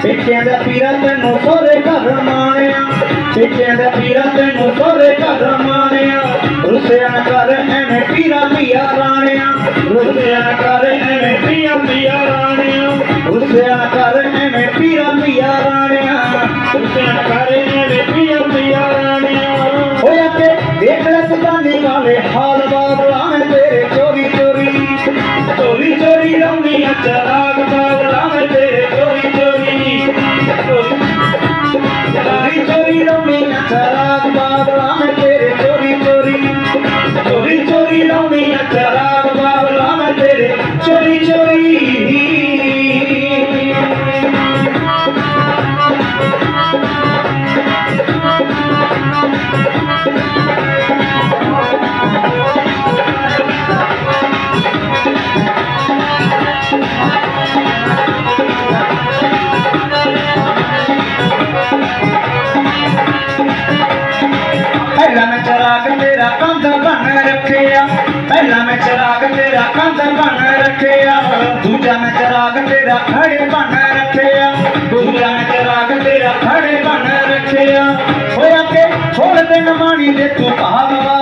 पेकियां दा पीरा तैनू सोरे घर माणिया, पेकियां दा पीरा तैनू सोरे घर माणिया। रुसिया न कर एवें पीरा पिया राणिया, रुसिया न कर एवें पिया पिया राणिया, रुसिया न कर एवें पीरा पिया राणिया, रुसिया न कर एवें पिया पिया राणिया। होया के देख ले सुदानी वाले हाल बाबला में तेरे चोरी चोरी चोरी चोरी रौनिया चराग बाबला में तेरे चोरी चोरी चोरी चोरी रौनिया चराग बाबला में तेरे चोरी चोरी चोरी चोरी रौनिया चराग बाबला में तेरे चोरी चोरी। पहला मैं चराग तेरा कंध बन रखिया, पहला मैं चराग तेरा कंध बन रखिया, दूजा मैं चराग तेरा खड़े बन रखिया, दूजा मैं चराग तेरा खड़े बन रखिया। होया के छोड़ दे मानी दे तू भागवा